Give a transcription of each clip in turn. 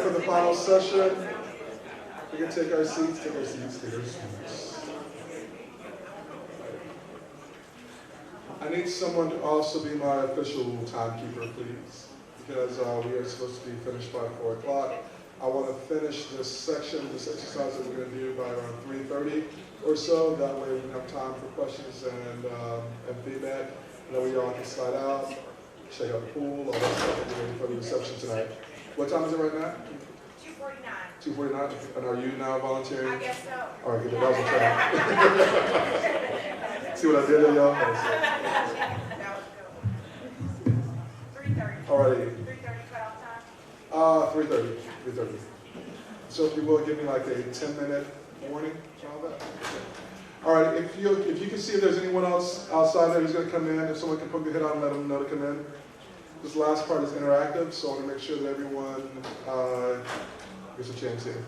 For the final session, we can take our seats, take our seats. I need someone to also be my official timekeeper, please, because we are supposed to be finished by 4 o'clock. I want to finish this section, this exercise that we're going to do by around 3:30 or so. That way we can have time for questions and feedback. And then we all can slide out, check out the pool, all that stuff, and get ready for the reception tonight. What time is it right now? 2:49. 2:49. And are you now volunteering? I guess so. All right, good. That was a try. See what I did there, y'all? That was good. 3:30. All righty. 3:30 cutoff time? 3:30. 3:30. So if you will, give me like a 10-minute warning. All that. All right. If you can see if there's anyone else outside there who's going to come in, if someone can put their head on and let them know to come in. This last part is interactive, so I want to make sure that everyone gets a chance here.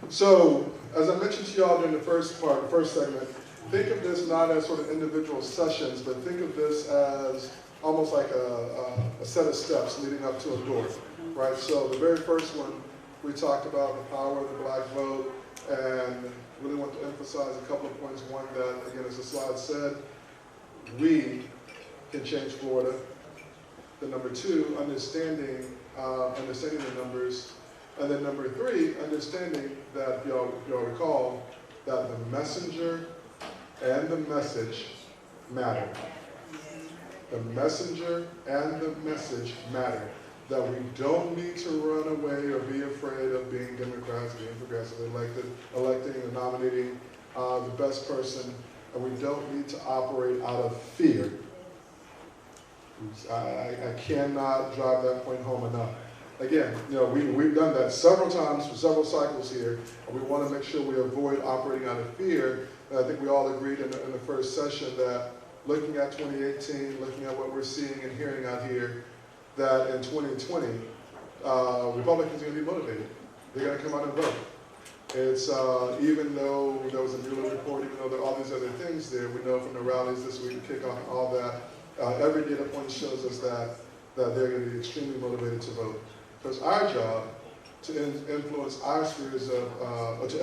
So, as I mentioned to y'all during the first segment, think of this not as sort of individual sessions, but think of this as almost like a set of steps leading up to a door, right? So the very first one, we talked about the power of the black vote, and really want to emphasize a couple of points. One, that, again, as the slide said, we can change Florida. Then number two, understanding the numbers. And then number three, understanding that, if y'all recall, that the messenger and the message matter. The messenger and the message matter. That we don't need to run away or be afraid of being Democrats, being progressive, electing and nominating the best person, and we don't need to operate out of fear. I cannot drive that point home enough. Again, we've done that several times for several cycles here, and we want to make sure we avoid operating out of fear. And I think we all agreed in the first session that looking at 2018, looking at what we're seeing and hearing out here, that in 2020, Republicans are going to be motivated. They're going to come out and vote. It's even though there was a Mueller report, even though there are all these other things there, we know from the rallies this week, kickoff, and all that, every data point shows us that they're going to be extremely motivated to vote. So it's our job to influence our spheres of, or to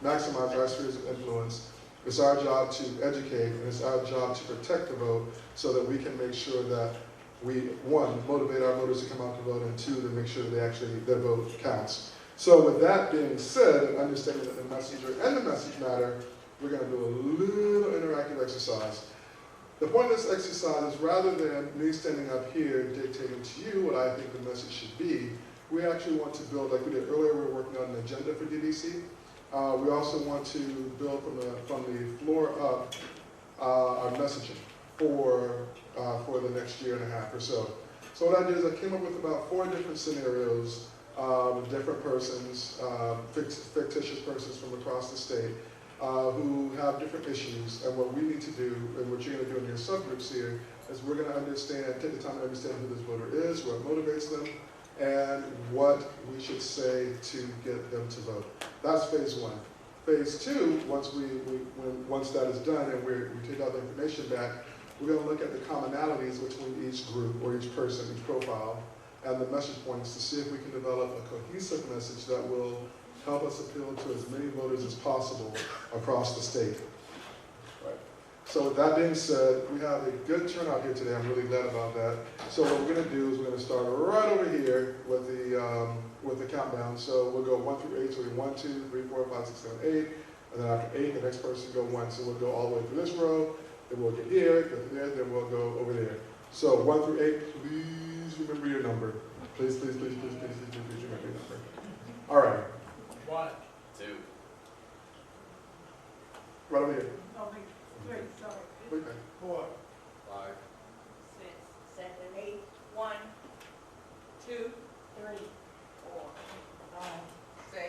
maximize our spheres of influence. It's our job to educate, and it's our job to protect the vote so that we can make sure that we, one, motivate our voters to come out to vote, and two, to make sure that their vote counts. So with that being said, and understanding that the messenger and the message matter, we're going to do a little interactive exercise. The point of this exercise is, rather than me standing up here dictating to you what I think the message should be, we actually want to build, like we did earlier, we were working on an agenda for DBC. We also want to build from the floor up our messaging for the next year and a half or so. So what I did is I came up with about 4 different scenarios with different persons, fictitious persons from across the state, who have different issues. And what we need to do, and what you're going to do in your subgroups here, is we're going to take the time to understand who this voter is, what motivates them, and what we should say to get them to vote. That's phase 1. Phase 2, once that is done and we take all the information back, we're going to look at the commonalities between each group or each person, each profile, and the message points to see if we can develop a cohesive message that will help us appeal to as many voters as possible across the state. Right. So with that being said, we have a good turnout here today. I'm really glad about that. So what we're going to do is we're going to start right over here with the countdown. So we'll go 1 through 8. So we 1, 2, 3, 4, 5, 6, 7, 8. And then after 8, the next person will go 1. So we'll go all the way through this row. Then we'll get here, go through there, then we'll go over there. So 1 through 8, please remember your number. Please remember your number. All right. 1, 2. Right over here. No, 3, sorry. Okay. 4, 5, 6, 7, 8. 1, 2, 3, 4, 5, 6,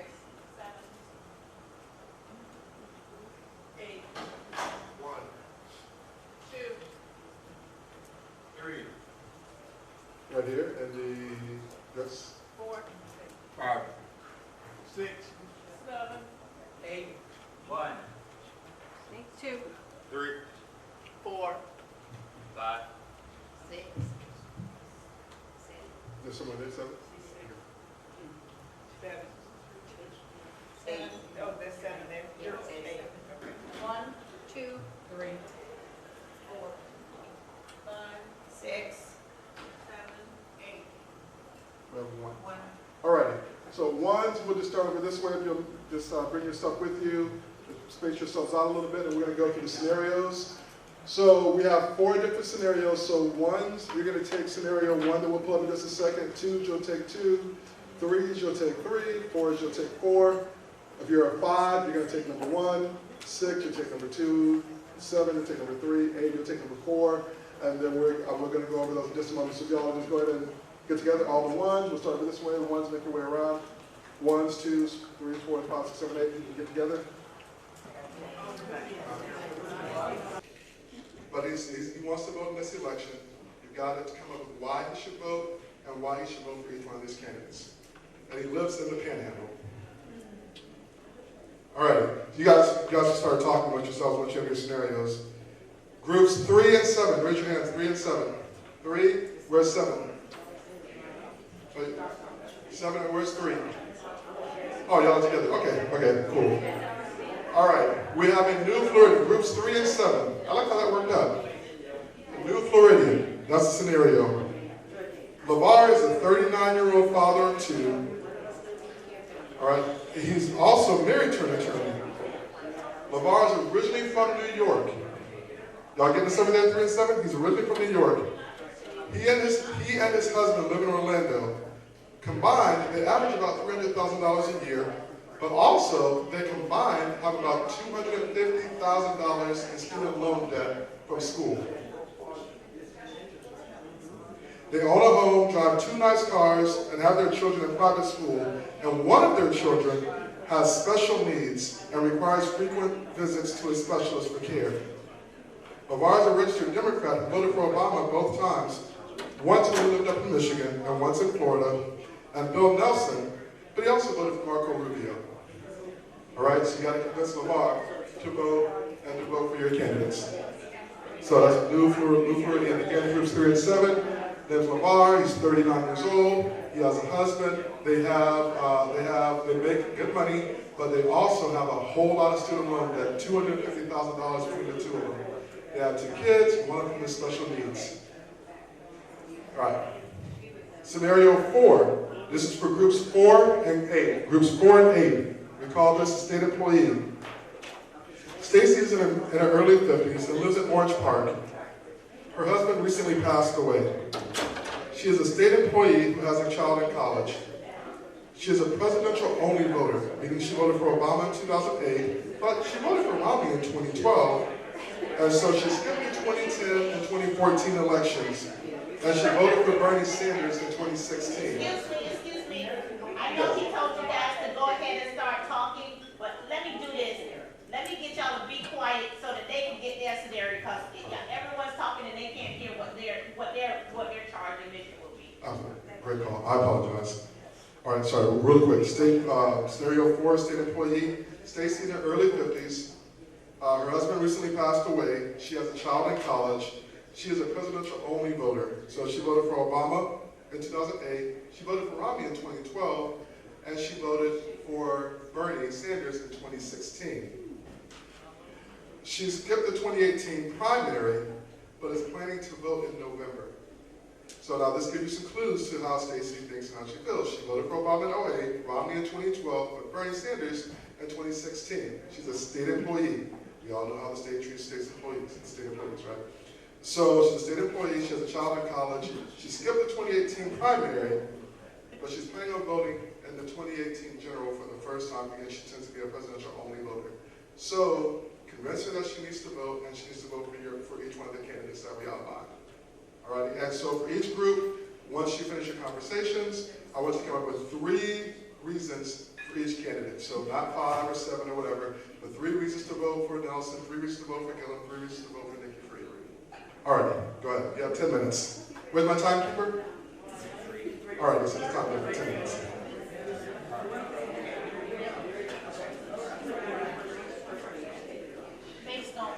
7, 8. 1, 2, 3, Right here, and that's 4, 5, 6, 7, 8. 1, 2, 3, 4, 5, 6, There's someone there, 7? 7. 7. Oh, that's 7 there. You're 8. 1, 2, 3, 4, 5, 6, 7, 8. We have 1. 1. All righty. So ones, we'll just start over this way. If you'll just bring your stuff with you, space yourselves out a little bit, and we're going to go through the scenarios. So we have 4 different scenarios. So ones, you're going to take scenario 1 that we'll pull up in just a second. 2s, you'll take 2. 3s, you'll take 3. 4s, you'll take 4. If you're a 5, you're going to take number 1. 6, you'll take number 2. 7, you'll take number 3. 8, you'll take number 4. And then we're going to go over those in just a moment. So if y'all just go ahead and get together all the ones. We'll start with this way. The ones make your way around. 1s, 2s, 3s, 4s, 5s, 6, 7, 8. You can get together. But he wants to vote in this election. You've got to come up with why he should vote and why he should vote for each one of these candidates. And he lives in the Panhandle. All right, you guys can start talking about yourselves once you have your scenarios. Groups 3 and 7, raise your hands. 3 and 7. 3, where's 7? 7 and where's 3? Oh, y'all together. Okay, cool. All right, we have a New Floridian, groups 3 and 7. I like how that worked out. A New Floridian, that's the scenario. LeVar is a 39-year-old father of 2. All right, he's also married to an attorney. LeVar is originally from New York. Y'all getting this over there, 3 and 7? He's originally from New York. He and his husband live in Orlando. Combined, they average about $300,000 a year. But also, they combined have about $250,000 in student loan debt from school. They own a home, drive 2 nice cars, and have their children in private school. And one of their children has special needs and requires frequent visits to a specialist for care. LeVar is a registered Democrat who voted for Obama both times, once when he lived up in Michigan and once in Florida, and Bill Nelson, but he also voted for Marco Rubio. All right, so you got to convince LeVar to vote and to vote for your candidates. So that's New Floridian, again, groups 3 and 7. There's LeVar, he's 39 years old. He has a husband. They make good money, but they also have a whole lot of student loan debt, $250,000 between the 2 of them. They have 2 kids, one of them has special needs. All right. Scenario 4. This is for groups 4 and 8. Groups 4 and 8. We call this a state employee. Stacy is in her early 50s and lives in Orange Park. Her husband recently passed away. She is a state employee who has a child in college. She is a presidential-only voter, meaning she voted for Obama in 2008, but she voted for Romney in 2012, and so she skipped the 2010 and 2014 elections, and she voted for Bernie Sanders in 2016. Excuse me. I know he told you guys to go ahead and start talking, but let me do this. Let me get y'all to be quiet so that they can get their scenario, because everyone's talking and they can't hear what their charge and mission will be. Great call. I apologize. All right, sorry, really quick. Scenario 4, state employee. Stacy in her early 50s. Her husband recently passed away. She has a child in college. She is a presidential-only voter. So she voted for Obama in 2008. She voted for Romney in 2012. And she voted for Bernie Sanders in 2016. She skipped the 2018 primary, but is planning to vote in November. So now this gives you some clues to how Stacey thinks and how she feels. She voted for Obama in 2008, Romney in 2012, but Bernie Sanders in 2016. She's a state employee. We all know how the state treats state employees, right? So she's a state employee, she has a child in college. She skipped the 2018 primary, but she's planning on voting in the 2018 general for the first time because she tends to be a presidential-only voter. So convince her that she needs to vote, and she needs to vote for each one of the candidates that we outlined. All right, and so for each group, once you finish your conversations, I want you to come up with 3 reasons for each candidate. So not 5 or 7 or whatever, but 3 reasons to vote for Nelson, 3 reasons to vote for Gillum, 3 reasons to vote for Nikki Fried. All right, go ahead. You have 10 minutes. Where's my timekeeper? All right, so it's time for 10 minutes. Based on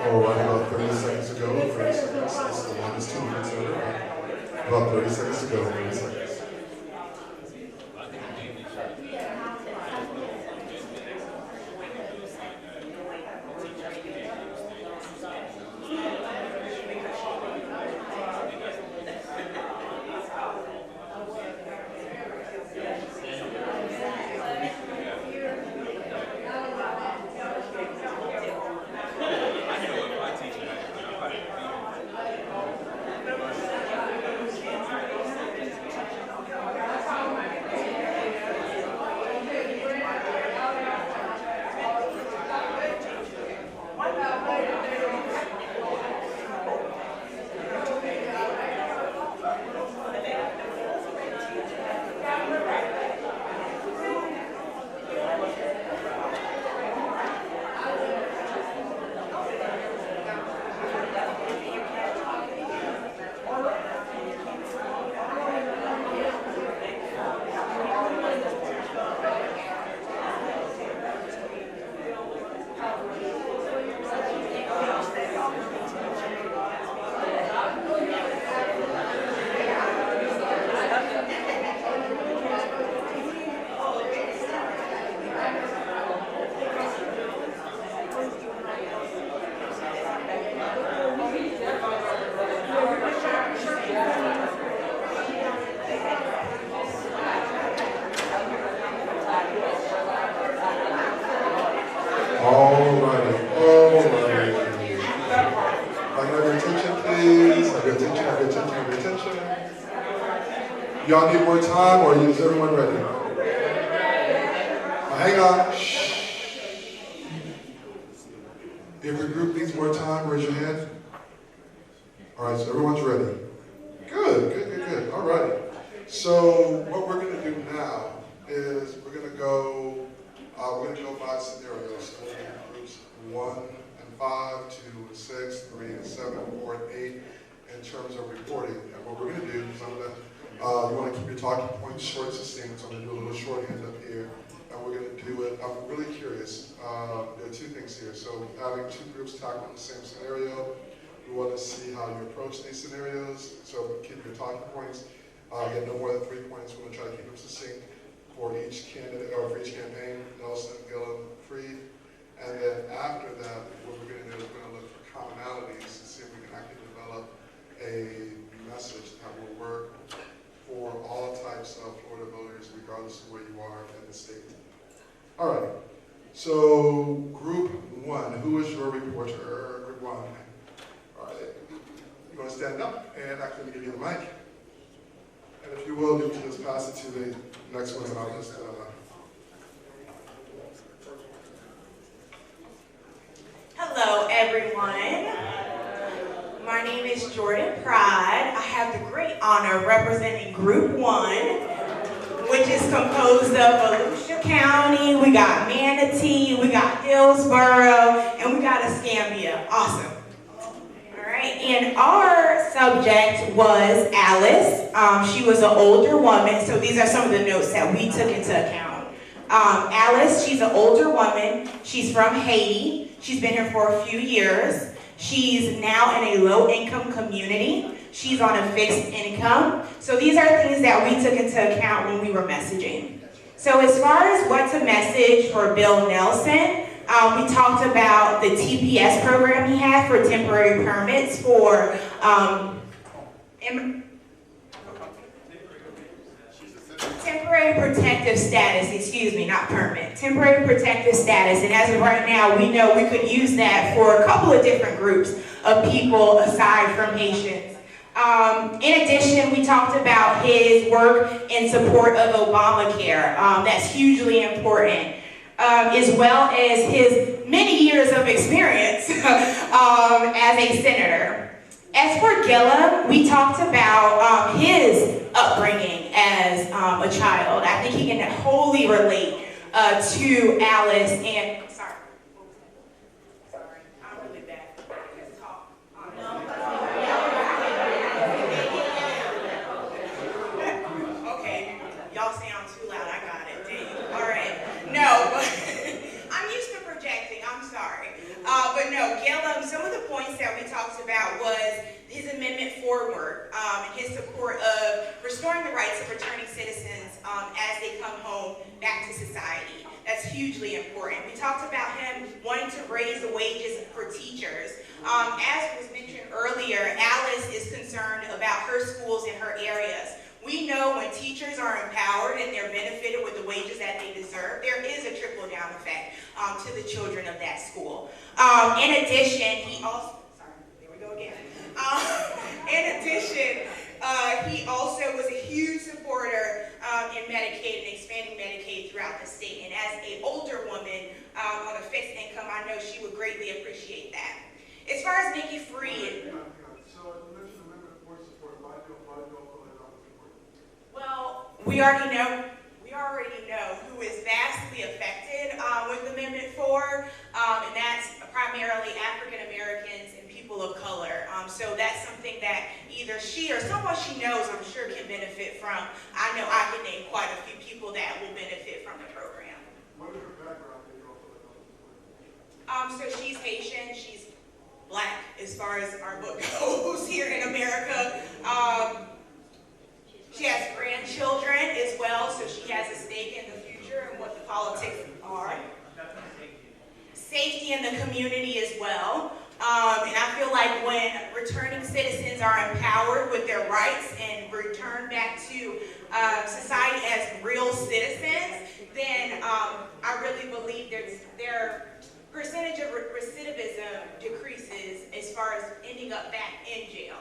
All right, about 30 seconds to go. 30 seconds. It's the longest 2 minutes ever. About 30 seconds to go. 30 seconds. Alrighty. I have your attention, please. Have your attention, have your attention, have your attention. Y'all need more time, or is everyone ready? Hang on. Shh. If your group needs more time, raise your hand. Alright, so everyone's ready. Good. Alrighty. So what we're going to do now is we're going to go by scenarios. So we're going to do groups 1 and 5, 2 and 6, 3 and 7, 4 and 8 in terms of reporting. And what we're going to do is you want to keep your talking points short, succinct, so I'm going to do a little shorthand up here. And we're going to do it, I'm really curious. There are 2 things here. So having 2 groups tackling the same scenario, we want to see how you approach these scenarios. So keep your talking points. Get no more than 3 points. We're going to try to keep them succinct for each candidate, or for each campaign, Nelson, Gillum, Freed. And then after that, what we're going to do is we're going to look for commonalities and see if we can actually develop a message that will work for all types of Florida voters, regardless of where you are in the state. All right. So group 1, who is your reporter? Group 1. All right. You want to stand up and actually give you the mic? And if you will, you can just pass it to the next one, and I'll just. Hello, everyone. My name is Jordan Pride. I have the great honor of representing Group 1, which is composed of Volusia County, we got Manatee, we got Hillsborough, and we got Escambia. Awesome. All right, and our subject was Alice. She was an older woman, so these are some of the notes that we took into account. Alice, she's an older woman. She's from Haiti. She's been here for a few years. She's now in a low-income community. She's on a fixed income. So these are things that we took into account when we were messaging. So as far as what to message for Bill Nelson, we talked about the TPS program he had for temporary permits for temporary protective status, excuse me, not permit, temporary protective status. And as of right now, we know we could use that for a couple of different groups of people aside from Haitians. In addition, we talked about his work in support of Obamacare. That's hugely important, as well as his many years of experience as a senator. As for Gillum, we talked about his upbringing as a child. I think he can wholly relate to Alice and, sorry, I'm really bad. Just talk. Okay, y'all sound too loud, I got it, dang. All right, no, but I'm used to projecting, I'm sorry. But no, Gillum, some of the of returning citizens as they come home back to society. That's hugely important. We talked about him wanting to raise the wages for teachers. As was mentioned earlier, Alice is concerned about her schools in her areas. We know when teachers are empowered and they're benefited with the wages that they deserve, there is a trickle-down effect to the children of that school. In addition, he also, sorry, there we go again. In addition, he also was a huge supporter in Medicaid and expanding Medicaid throughout the state. And as an older woman on a fixed income, I know she would greatly appreciate that. As far as Nikki Freed, So you mentioned amendment for support. Why don't pull it out support? well, we already know who is vastly affected with Amendment 4, and that's primarily African Americans and people of color. So that's something that either she or someone she knows, I'm sure, can benefit from. I know I can name quite a few people that will benefit from the program. What is her background that you don't pull it out support? So she's Haitian, she's Black as far as our book goes here in America. She has grandchildren as well, so she has a stake in the future and what the politics are. Safety in the community as well. And I feel like when returning citizens are empowered with their rights and return back to society as real citizens, then I really believe their percentage of recidivism decreases as far as ending up back in jail.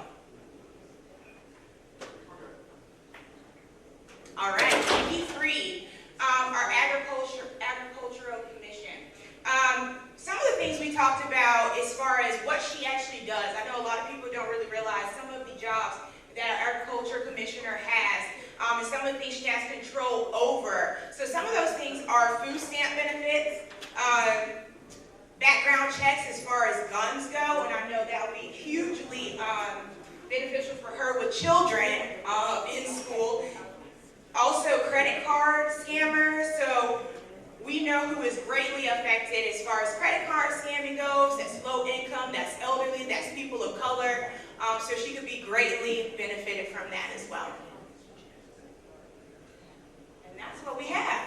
All right, Nikki Freed, our agricultural commission. Some of the things we talked about as far as what she actually does, I know a lot of people don't really realize some of the jobs that our agriculture commissioner has, and some of the things she has control over. So some of those things are food stamp benefits, background checks as far as guns go, and I know that will be hugely beneficial for her with children in school. Also, credit card scammers. So we know who is greatly affected as far as credit card scamming goes. That's low income, that's elderly, that's people of color. So she could be greatly benefited from that as well. And that's what we have.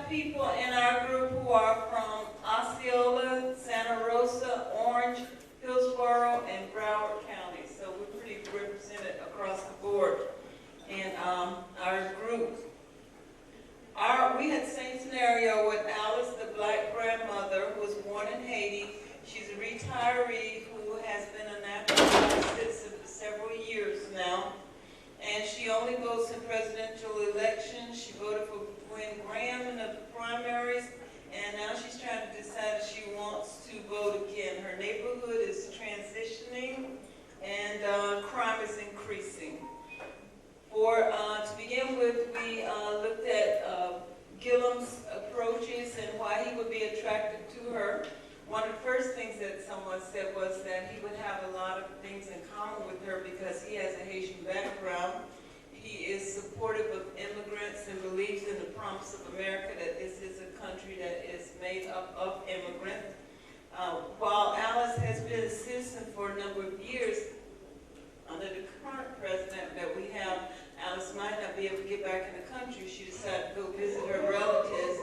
People in our group who are from Osceola, Santa Rosa, Orange, Hillsborough, and Broward County. So we're pretty represented across the board. And our group, we had the same scenario with Alice, the Black grandmother who was born in Haiti. She's a retiree who has been a national citizen for several years now. And she only goes to presidential elections. She voted for Gwen Graham in the primaries, and now she's trying to decide if she wants to vote again. Her neighborhood is transitioning, and crime is increasing. To begin with, we looked at Gillum's approaches and why he would be attracted to her. One of the first things that someone said was that he would have a lot of things in common with her because he has a Haitian background. He is supportive of immigrants and believes in the promise of America, that this is a country that is made up of immigrants. While Alice has been a citizen for a number of years, under the current president that we have, Alice might not be able to get back in the country. She decided to go visit her relatives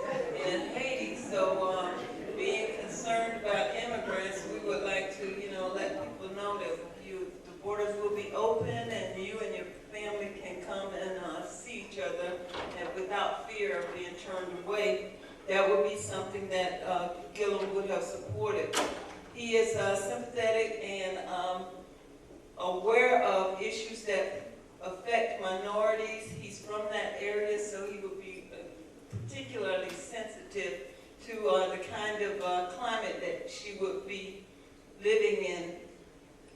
in Haiti. So being concerned about immigrants, we would like to, let people know that the borders will be open and you and your family can come and see each other and without fear of being turned away. That would be something that Gillum would have supported. He is sympathetic and aware of issues that affect minorities. He's from that area, so he would be particularly sensitive to the kind of climate that she would be living in.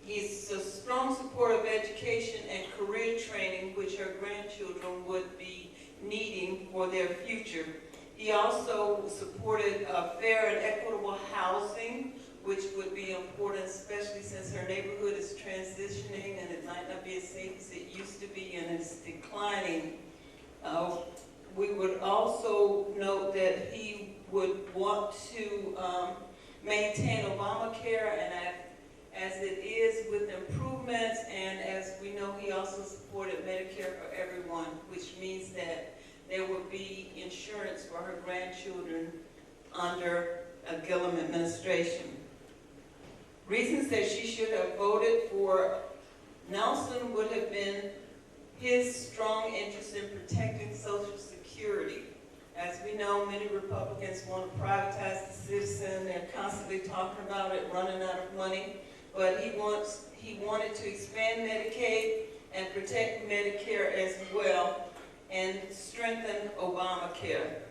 He's strong support of education and career training, which her grandchildren would be needing for their future. He also supported fair and equitable housing, which would be important, especially since her neighborhood is transitioning and it might not be as safe as it used to be and it's declining. We would also note that he would want to maintain Obamacare, and as it is with improvements, and as we know, he also supported Medicare for everyone, which means that there would be insurance for her grandchildren under a Gillum administration. Reasons that she should have voted for Nelson would have been his strong interest in protecting Social Security. As we know, many Republicans want to privatize the citizen. They're constantly talking about it, running out of money. But he wanted to expand Medicaid and protect Medicare as well and strengthen Obamacare.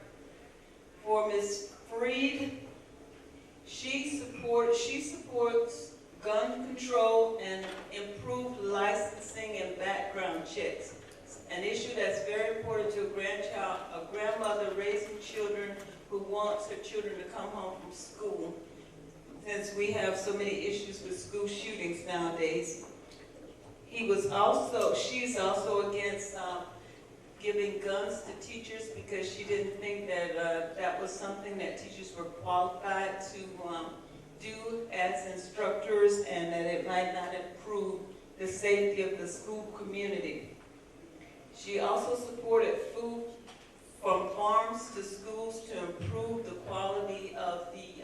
For Ms. Freed, she supports gun control and improved licensing and background checks. An issue that's very important to a grandmother raising children who wants her children to come home from school, since we have so many issues with school shootings nowadays. She's also against giving guns to teachers because she didn't think that that was something that teachers were qualified to do as instructors, and that it might not improve the safety of the school community. She also supported food from farms to schools to improve the quality of the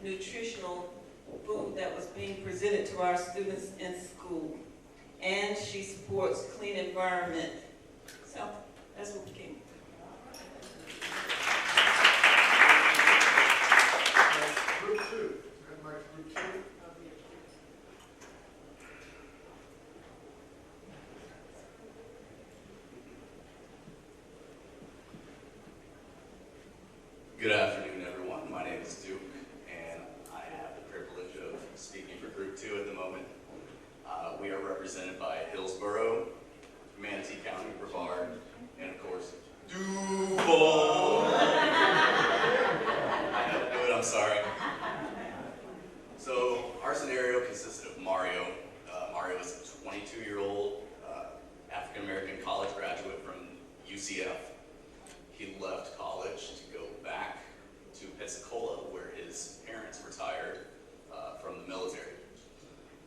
nutritional food that was being presented to our students in school. And she supports clean environment. So that's what we came. Group 2. Group 2. Good afternoon, everyone. My name is Duke, and I have the privilege of speaking for Group 2 at the moment. We are represented by Hillsborough, Manatee County, Brevard, and of course, Duval. I had to do it, I'm sorry. So our scenario consisted of Mario. Mario is a 22-year-old African-American college graduate from UCF. He left college to go back to Pensacola, where his parents retired from the military.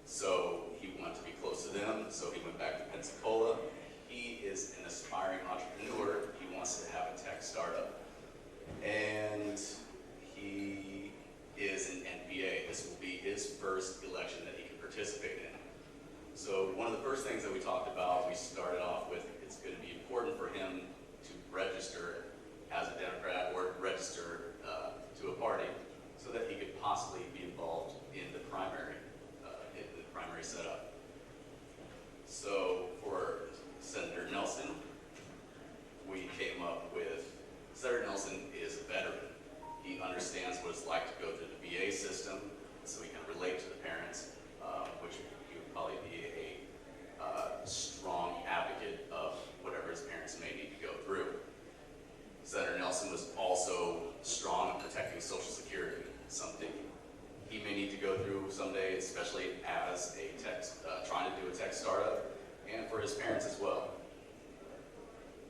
So he wanted to be close to them, so he went back to Pensacola. He is an aspiring entrepreneur. He wants to have a tech startup. And he is an NBA. This will be his first election that he can participate in. So one of the first things that we talked about, we started off with, it's going to be important for him to register as a Democrat or register to a party so that he could possibly be involved in the primary setup. So for Senator Nelson, we came up with, Senator Nelson is a veteran. He understands what it's like to go through the VA system, so he can relate to the parents, which he would probably be a strong advocate of whatever his parents may need to go through. Senator Nelson was also strong on protecting Social Security, something he may need to go through someday, especially as a trying to do a tech startup, and for his parents as well.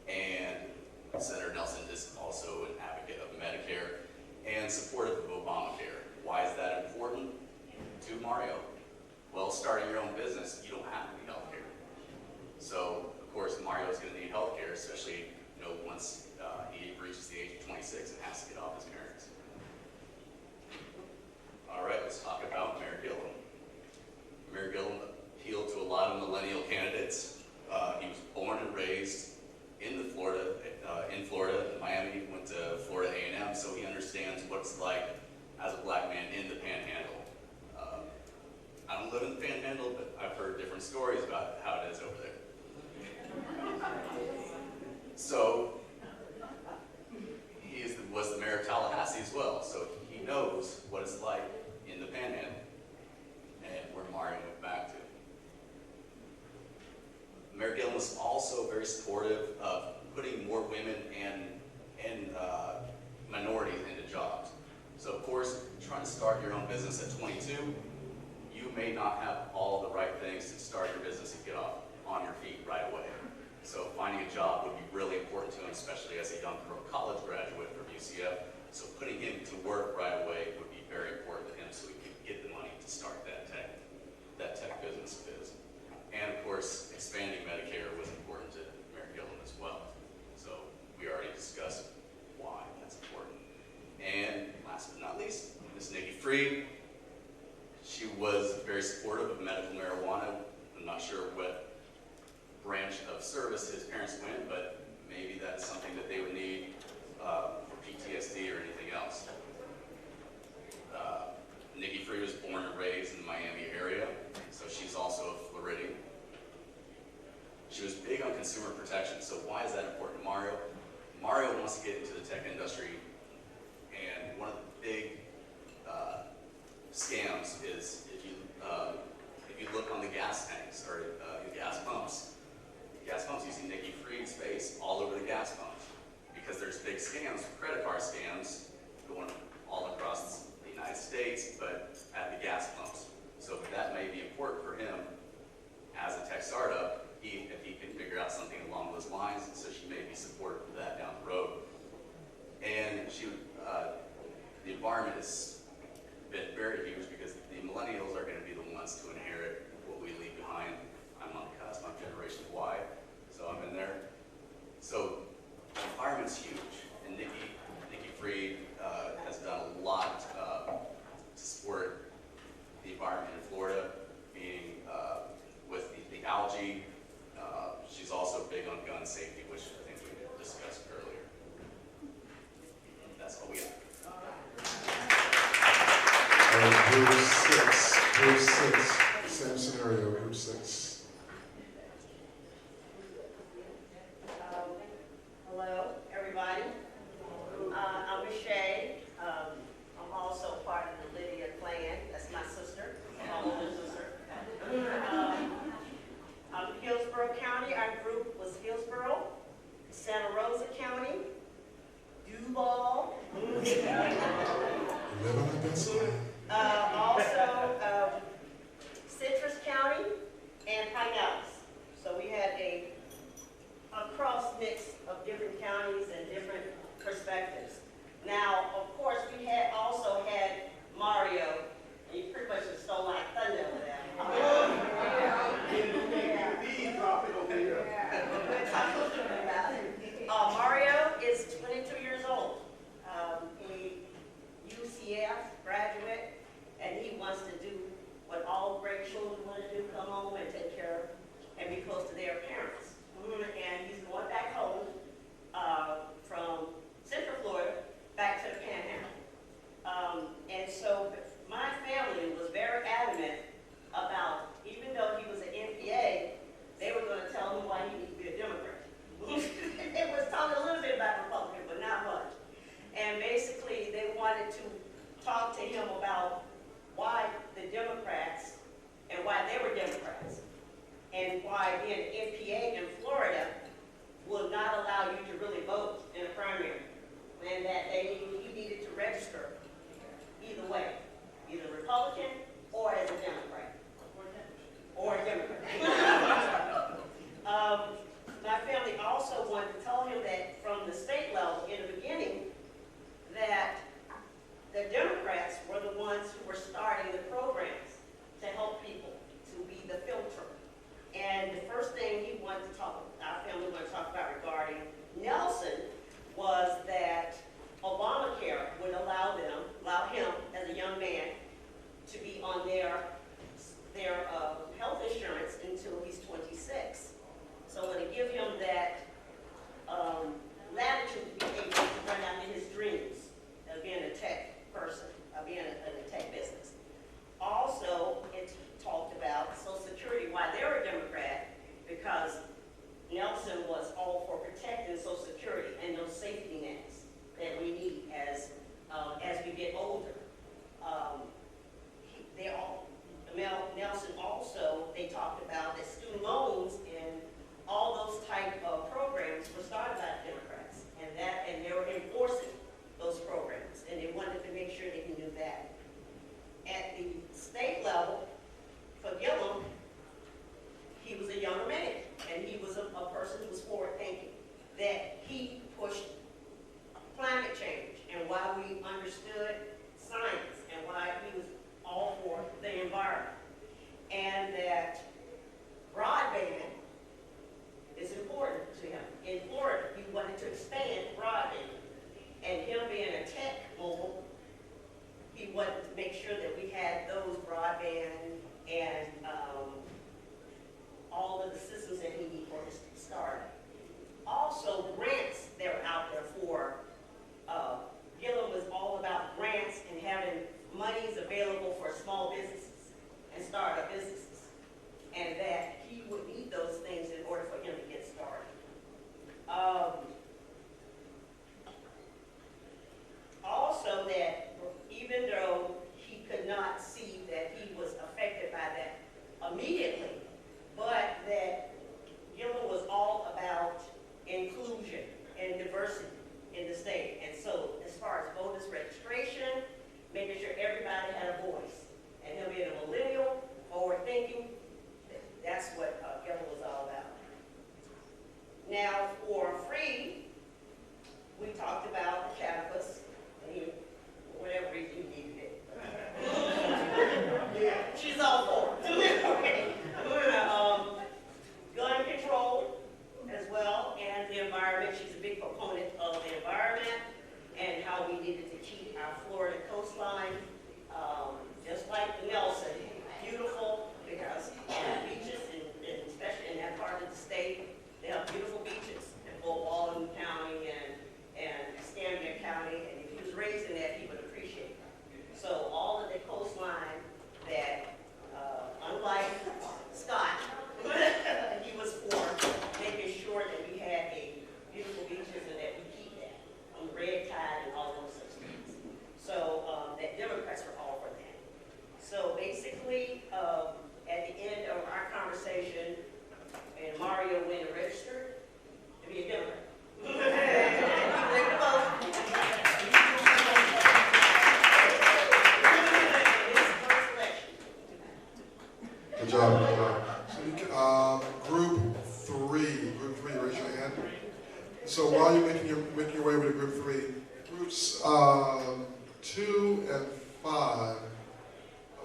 And Senator Nelson is also an advocate of Medicare and supportive of Obamacare. Why is that important to Mario? Well, starting your own business, you don't have to need health care. So, of course, Mario is going to need health care, especially once he reaches the age of 26 and has to get off his parents. All right, let's talk about Mayor Gillum. Mayor Gillum appealed to a lot of millennial candidates. He was born and raised in Florida, in Miami, went to Florida A&M, so he understands what it's like as a black man in the Panhandle. I don't live in the Panhandle, but I've heard different stories about how it is over there. So he was the mayor of Tallahassee as well, so he knows what it's like in the Panhandle and where Mario went back to. very supportive of putting more women and minorities into jobs. So of course, trying to start your own business at 22, you may not have all the right things to start your business and get off on your feet right away. So finding a job would be really important to him, especially as a young college graduate from UCF. So putting him to work right away would be very important to him so he could get the money to start that tech business of his. And of course, expanding Medicare was important to Mayor Gillum as well. So we already discussed why that's important. And last but not least, Ms. Nikki Freed. She was very supportive of medical marijuana. I'm not sure what branch of service his parents went, but maybe that's something that they would need for PTSD or anything else. Nikki Freed was born and raised in the Miami area, so she's also a Floridian. She was big on consumer protection, so why is that important to Mario? Mario wants to get into the tech industry, and one of the big scams is if you look on the gas tanks or the gas pumps using Nikki Freed's face all over the gas pumps, because there's big scams, credit card scams going all across the United States, but at the gas pumps. So that may be important for him as a tech startup, if he can figure out something along those lines, so she may be supportive of that down the road. And the environment has been very huge because the millennials are going to be the ones to inherit what we leave behind. I'm on the cusp, I'm Generation Y, so I'm in there. So the environment's huge, and Nikki Freed has done a lot to support the environment in Florida, being with the algae. She's also big on gun safety, which I think we discussed earlier. That's all we have. Group six, same scenario, group six. Hello, everybody. I'm Michelle. I'm also part of the Lydia clan. That's my sister, my older sister. I'm Hillsborough County. Our group was Hillsborough, Santa Rosa County, Duval. Live on the best side. Also, Citrus County and Pinellas. So we had a cross mix of different counties and different perspectives. Now, of course, we had also had Mario, and you pretty much just stole my thunder with that. Mario is 22 years old. He UCF graduate, and he wants to do what all great children want to do, come home and take care of and be close to their parents. And he's going back home from Central Florida back to the Panhandle. And so my family was very adamant about, even though he was an NPA, they were going to tell him why he needed to be a Democrat. It was talking a little bit about Republican, but not much. And basically, they wanted to talk to him about why the Democrats and why they were Democrats, and why being an NPA in Florida will not allow you to really vote in a primary, and that he needed to register either way, either Republican or as a Democrat. Or a Democrat. My family also wanted to tell him that from the state level in the beginning, that the Democrats were the ones who were starting the programs to help people, to be the filter. And the first thing our family wanted to talk about regarding Nelson was that Obamacare would allow them enforcing those programs, and they wanted to make sure that he knew that. At the state level, for Gillum, he was a younger man, and he was a person who was forward-thinking, that he pushed climate change and why we understood science and why he was all for the environment, and that broadband is important to him. In Florida, he wanted to expand broadband, and him being a tech mogul, he wanted to make sure that we had those broadband and all of the systems that he needed for his startup. Also, grants that were out there for Gillum was all about grants and having monies available for small businesses and startup businesses, and that he would need those things in order for him to get started. Also, that even though he could not see that he was affected by that immediately, but that Gillum was all about inclusion and diversity in the state. And so, as far as voters registration, making sure everybody had a voice, and him being a millennial, forward-thinking, that's what Gillum was all about. Now, for free, we talked about the cannabis, and he, for whatever reason, he needed it. She's all for it. Okay. Gun control as well, and the environment. She's a big proponent of the environment and how we needed to keep our Florida coastline, just like Nelson, beautiful, because beaches, and especially in that part of the state, they have beautiful beaches in both Walden County and Escambia County, and if he was raised in that, he would appreciate it. So all of the coastline that, unlike Scott, he was for making sure that we had a beautiful beaches and that we keep that on the red tide and all those such things. So that Democrats were all for that. So basically, at the end of our conversation, and Mario went and registered to be a Democrat. Take the vote. Good job, good job. So you can, group three, raise your hand. So while you're making your way over to group three, groups 2 and 5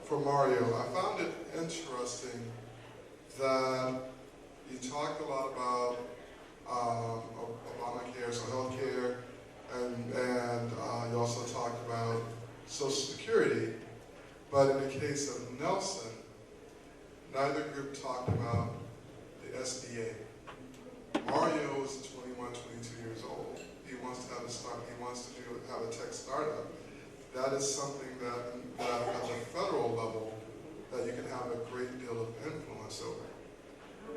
for Mario, I found it interesting that you talked a lot about Obamacare, so healthcare, and you also talked about Social Security. But in the case of Nelson, neither group talked about the SBA. Mario is 21, 22 years old. He wants to have a start. He wants to have a tech startup. That is something that at the federal level that you can have a great deal of influence over.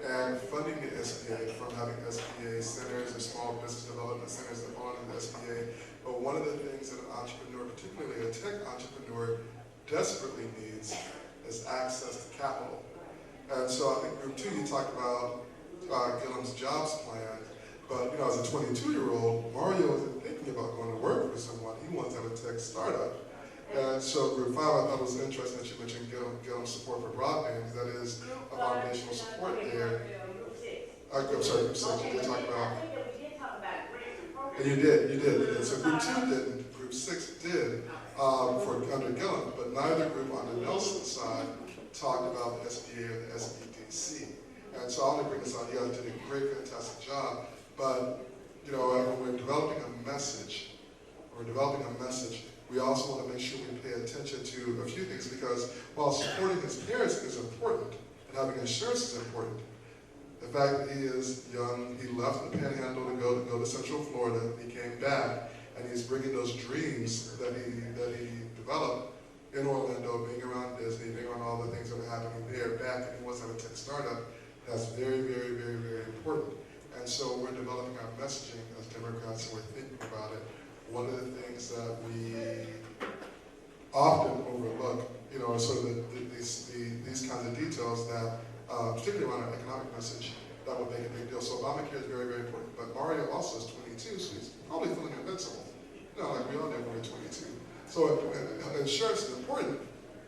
And funding the SBA, from having SBA centers or small business development centers that fall under the SBA. But one of the things that an entrepreneur, particularly a tech entrepreneur, desperately needs is access to capital. And so I think group 2, you talked about Gillum's jobs plan, but as a 22-year-old, Mario isn't thinking about going to work for someone. He wants to have a tech startup. And so group 5, I thought it was interesting that you mentioned Gillum's support for broadband, because that is a foundational support there. I'm sorry, group 6, you did talk about. And you did. So group 2 didn't, group 6 did for under Gillum, but neither group on the Nelson side talked about the SBA or the SBDC. And so I'll only bring this out. You guys did a great, fantastic job. But, when we're developing a message, we also want to make sure we pay attention to a few things, because while supporting his parents is important, and having insurance is important, the fact that he is young, he left the Panhandle to go to Central Florida, he came back, and he's bringing those dreams that he developed in Orlando, being around Disney, being around all the things that are happening there, back, and he wants to have a tech startup. That's very, very, very, very important. And so we're developing our messaging as Democrats, and we're thinking about it. One of the things that we often overlook, are sort of these kinds of details that, particularly around our economic message, that would make a big deal. So Obamacare is very, very important. But Mario also is 22, so he's probably feeling invincible. be on there when you're 22. So insurance is important.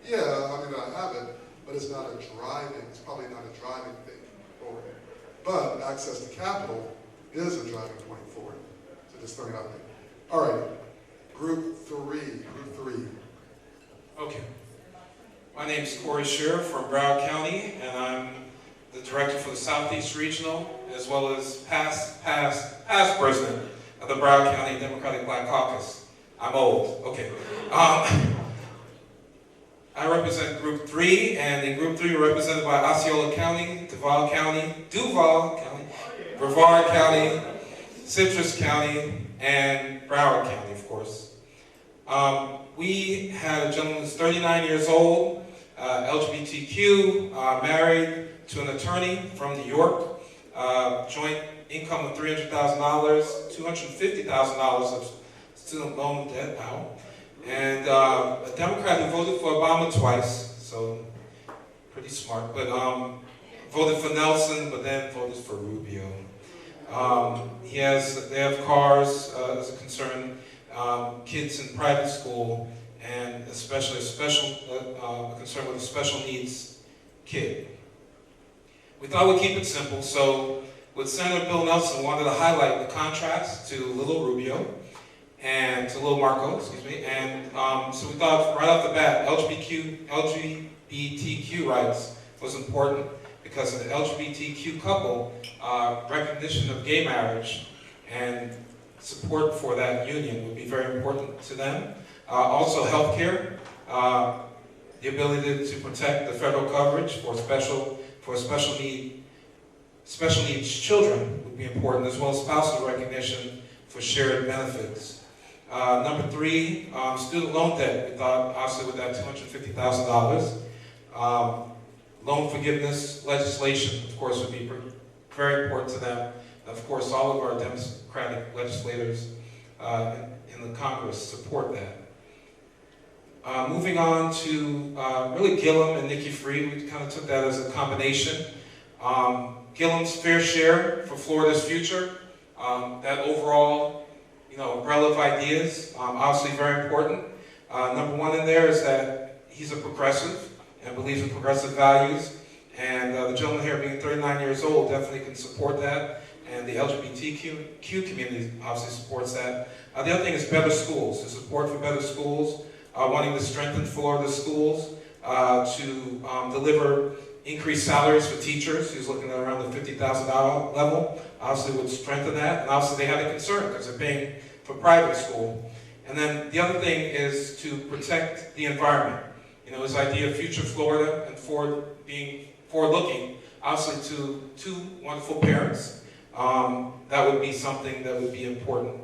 Yeah, I mean, I have it, but it's probably not a driving thing forward. But access to capital is a driving point forward. So just throwing it out there. All right, group three. Okay. My name is Corey Scheer from Broward County, and I'm the director for the Southeast Regional, as well as past president of the Broward County Democratic Black Caucus. I'm old, okay. I represent Group 3, and in Group 3 we're represented by Osceola County, Duval County, Brevard County, Citrus County, and Broward County, of course. We had a gentleman who's 39 years old, LGBTQ, married to an attorney from New York, joint income of $300,000, $250,000 of student loan debt now, and a Democrat who voted for Obama twice, so pretty smart, but voted for Nelson, but then voted for Rubio. They have cars as a concern, kids in private school, and especially a concern with a special needs kid. We thought we'd keep it simple, so with Senator Bill Nelson, wanted to highlight the contrast to Little Rubio, and to Little Marco, and so we thought right off the bat, LGBTQ rights was important because of the LGBTQ couple, recognition of gay marriage and support for that union would be very important to them. Also healthcare, the ability to protect the federal coverage for special needs children would be important, as well as spousal recognition for shared benefits. Number 3, student loan debt. We thought, obviously, with that $250,000, loan forgiveness legislation, of course, would be very important to them. And of course, all of our Democratic legislators in the Congress support that. Moving on to really Gillum and Nikki Fried, we kind of took that as a combination. Gillum's fair share for Florida's future, that overall umbrella of ideas, obviously very important. Number 1 in there is that he's a progressive and believes in progressive values, and the gentleman here being 39 years old definitely can support that, and the LGBTQ community obviously supports that. The other thing is better schools, the support for better schools, wanting to strengthen Florida schools, to deliver increased salaries for teachers. He's looking at around the $50,000 level. Obviously would strengthen that, and obviously they had a concern because they're paying for private school. And then the other thing is to protect the environment. His idea of future Florida and being forward-looking, obviously to 2 wonderful parents. That would be something that would be important.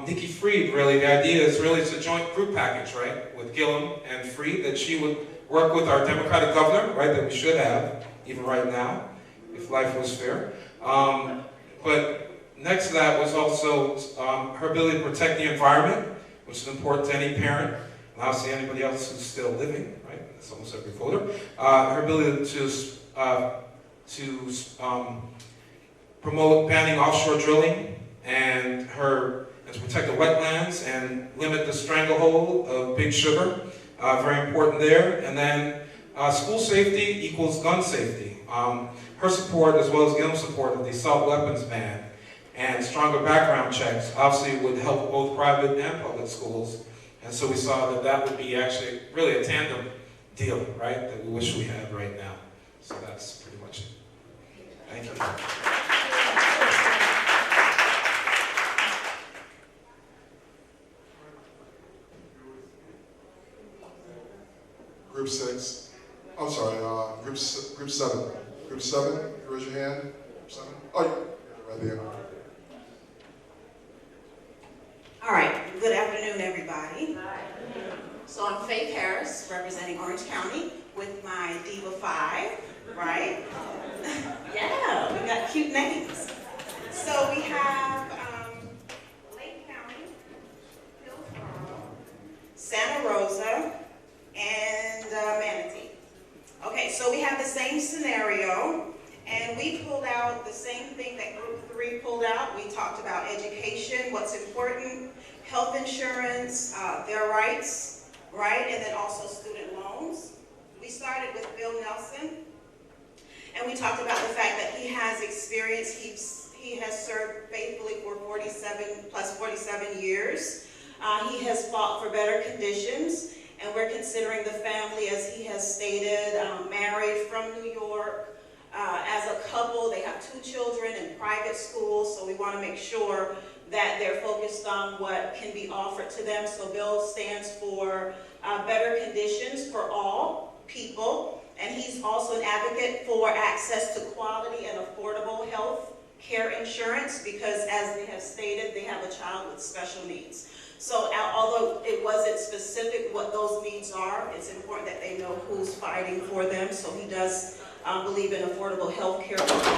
Nikki Fried, really, the idea is really it's a joint group package, right, with Gillum and Fried, that she would work with our Democratic governor, right, that we should have, even right now, if life was fair. But next to that was also her ability to protect the environment, which is important to any parent, and obviously anybody else who's still living, right? That's almost every voter. Her ability to promote banning offshore drilling and to protect the wetlands and limit the stranglehold of big sugar. Very important there. And then school safety equals gun safety. Her support, as well as Gillum's support of the assault weapons ban and stronger background checks, obviously would help both private and public schools. And so we saw that that would be actually really a tandem deal, right, that we wish we had right now. So that's pretty much it. Thank you. Group 6. I'm sorry, group 7. Group 7, raise your hand. Group 7. Oh, yeah, right there. All right, good afternoon, everybody. Hi. So I'm Faith Harris, representing Orange County with my Dbcf, right? Yeah, we got cute names. So we have Lake County, Hillsborough, Santa Rosa, and Manatee. Okay, so we have the same scenario, and we pulled out the same thing that Group 3 pulled out. We talked about education, what's important, health insurance, their rights, right? And then also student loans. We started with Bill Nelson, and we talked about the fact that he has experience. He has served faithfully for 47 years. He has fought for better conditions, and we're considering the family, as he has stated, married from New York. As a couple, they have 2 children in private schools, so we want to make sure that they're focused on what can be offered to them. So Bill stands for better conditions for all people, and he's also an advocate for access to quality and affordable health care insurance, because as they have stated, they have a child with special needs. So although it wasn't specific what those needs are, it's important that they know who's fighting for them. So he does believe in affordable health care for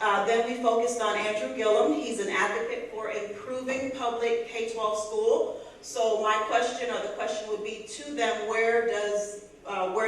all. Then we focused on Andrew Gillum. He's an advocate for improving public K-12 school. So my question, or the question would be to them, where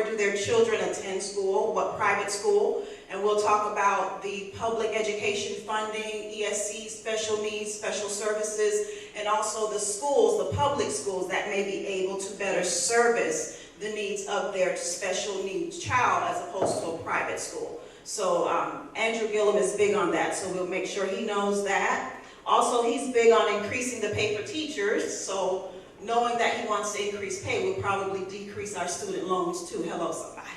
do their children attend school, what private school? And we'll talk about the public education funding, ESC, special needs, special services, and also the schools, the public schools that may be able to better service the needs of their special needs child as opposed to a private school. So Andrew Gillum is big on that, so we'll make sure he knows that. Also, he's big on increasing the pay for teachers, so knowing that he wants to increase pay, we'll probably decrease our student loans too. Hello, somebody.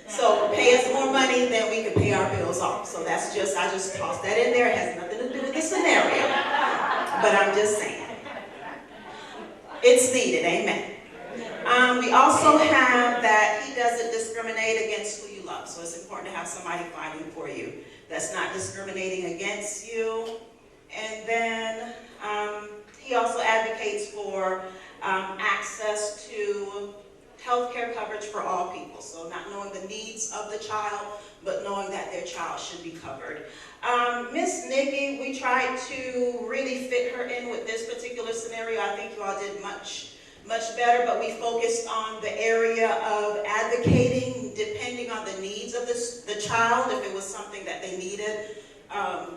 So pay us more money than we can pay our bills off. So that's just, I just tossed that in there. It has nothing to do with the scenario, but I'm just saying. It's needed, amen. We also have that he doesn't discriminate against who you love. So it's important to have somebody fighting for you that's not discriminating against you. And then he also advocates for access to health care coverage for all people. So not knowing the needs of the child, but knowing that their child should be covered. Miss Nikki, we tried to really fit her in with this particular scenario. I think you all did much better, but we focused on the area of advocating depending on the needs of the child, if it was something that they needed.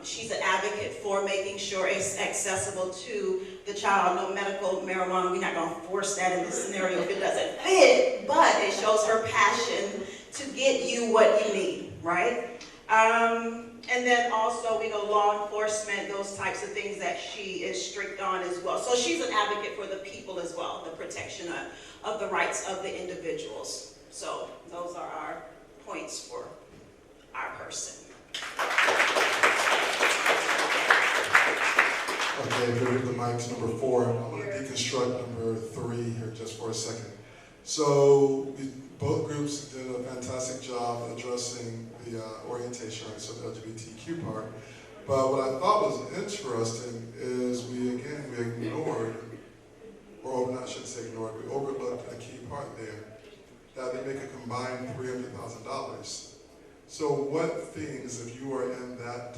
She's an advocate for making sure it's accessible to the child. No medical marijuana, we're not going to force that in this scenario if it doesn't fit, but it shows her passion to get you what you need, right? And then also, we know law enforcement, those types of things that she is strict on as well. So she's an advocate for the people as well, the protection of the rights of the individuals. So those are our points for our person. Okay, if you read the mic to number 4, I'm going to deconstruct number 3 here just for a second. So both groups did a fantastic job addressing the orientation, right, so the LGBTQ part. But what I thought was interesting is we ignored, or I shouldn't say ignored, we overlooked a key part there, that they make a combined $300,000. So what things, if you are in that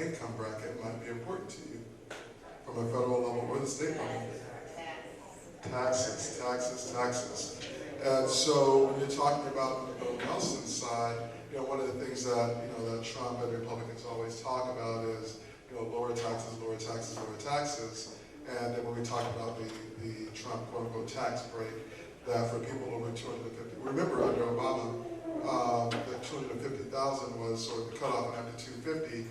income bracket, might be important to you from a federal level or the state level? Taxes, taxes, taxes. And so when you're talking about the Bill Nelson side, one of the things that that Trump and Republicans always talk about is lower taxes, lower taxes, lower taxes. And then when we talk about the Trump quote-unquote tax break, that for people over 250, remember under Obama, the 250,000 was sort of the cutoff, and after 250,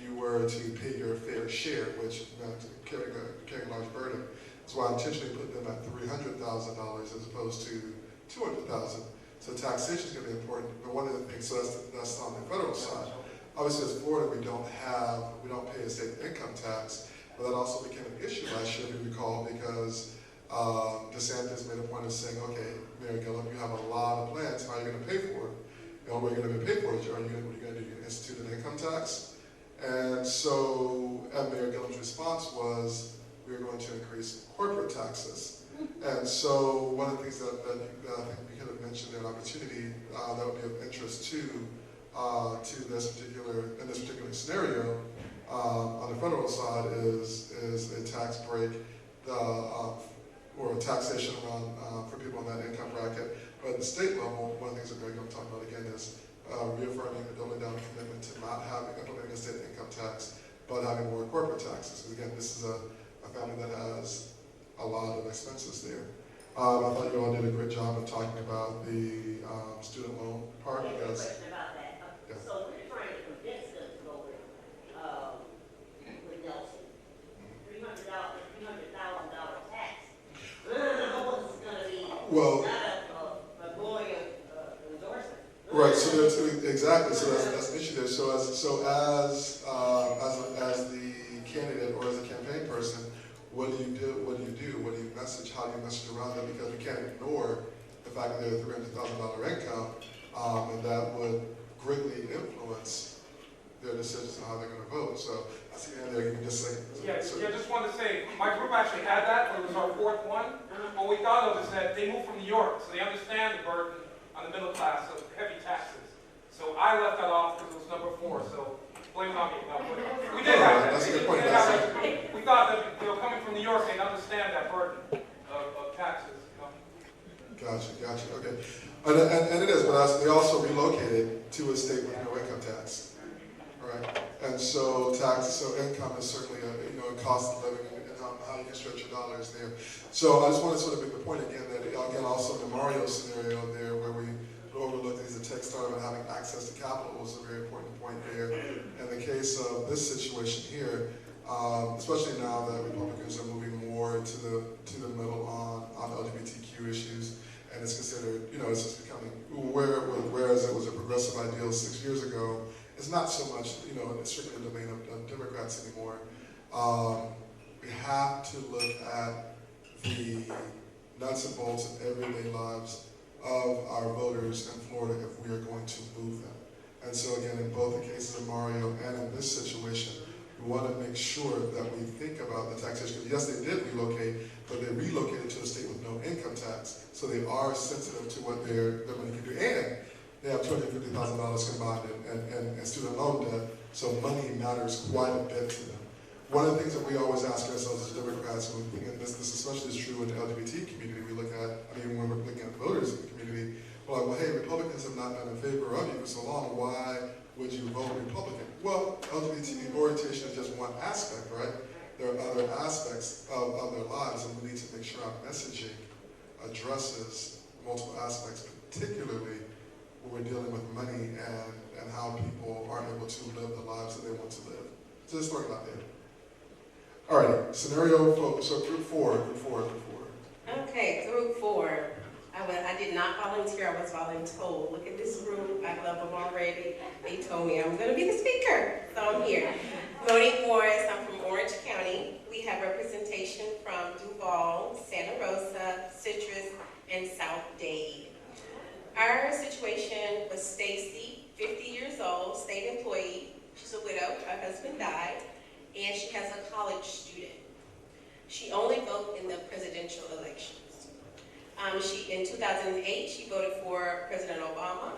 you were to pay your fair share, which meant carrying a large burden. That's why I intentionally put them at $300,000 as opposed to $200,000. So taxation is going to be important. But one of the things, so that's on the federal side. Obviously, as Florida, we don't pay a state income tax, but that also became an issue last year, if you recall, because DeSantis made a point of saying, okay, Mayor Gillum, you have a lot of plans. How are you going to pay for it? What are you going to pay for it? What are you going to do? You're going to institute an income tax? And so, and Mayor Gillum's response was, we're going to increase corporate taxes. And so, one of the things that I think we could have mentioned an opportunity that would be of interest to this particular scenario on the federal side is a tax break or a taxation around for people in that income bracket. But at the state level, one of the things that we're going to talk about again is reaffirming and doubling down the commitment to not implementing a state income tax, but having more corporate taxes. Because again, this is a family that has a lot of expenses there. I thought you all did a great job of talking about the student loan part, I have a because question about that. Yeah. So we're trying to convince them to go with Nelson. $300,000 tax. How much is gonna be, Well, not a going endorsement. right. So there's exactly. So that's an issue there. So as the candidate or as a campaign person, what do you do? What do you do? What do you message? How do you message around that? Because we can't ignore the fact that they have a $300,000 income, and that would greatly influence their decisions on how they're going to vote. So I see you there. Give me just a second. Yeah, just wanted to say, my group actually had that, but it was our fourth one. What we thought of is that they moved from New York, so they understand the burden on the middle class of heavy taxes. So I left that off because it was number 4, so blame it on me. No, but we did have that. That's a good point. We thought that, coming from New York, they'd understand that burden of taxes. Gotcha. Okay. And it is, but they also relocated to a state with no income tax. Right, and so income is certainly a cost of living, and how you can stretch your dollars there. So I just want to sort of make the point again that again also the Mario scenario there where we overlooked as a tech startup and having access to capital was a very important point there. In the case of this situation here, especially now that Republicans are moving more to the middle on LGBTQ issues, and it's considered it's just becoming whereas it was a progressive ideal 6 years ago. It's not so much, it's strictly the domain of Democrats anymore. We have to look at the nuts and bolts of everyday lives of our voters in Florida if we are going to move them. And so again, in both the cases of Mario and in this situation, we want to make sure that we think about the taxation. Yes, they did relocate, but they relocated to a state with no income tax. So they are sensitive to what their money can do. And they have $250,000 combined in student loan debt, so money matters quite a bit to them. One of the things that we always ask ourselves as Democrats, and this especially is true in the LGBT community, when we're looking at voters in the community, we're like, well, hey, Republicans have not been in favor of you for so long, why would you vote Republican? Well, LGBT orientation is just one aspect, right? There are other aspects of their lives, and we need to make sure our messaging addresses multiple aspects, particularly when we're dealing with money and how people aren't able to live the lives that they want to live. So just work out there. All right, scenario focus. So group four. Okay, group 4. I did not volunteer, I was voluntold. Look at this group, I love them already. They told me I'm gonna be the speaker, so I'm here. Monique Morris, I'm from Orange County. We have representation from Duval, Santa Rosa, Citrus, and South Dade. Our situation was Stacy, 50 years old, state employee. She's a widow, her husband died, and she has a college student. She only voted in the presidential elections. In 2008, she voted for President Obama.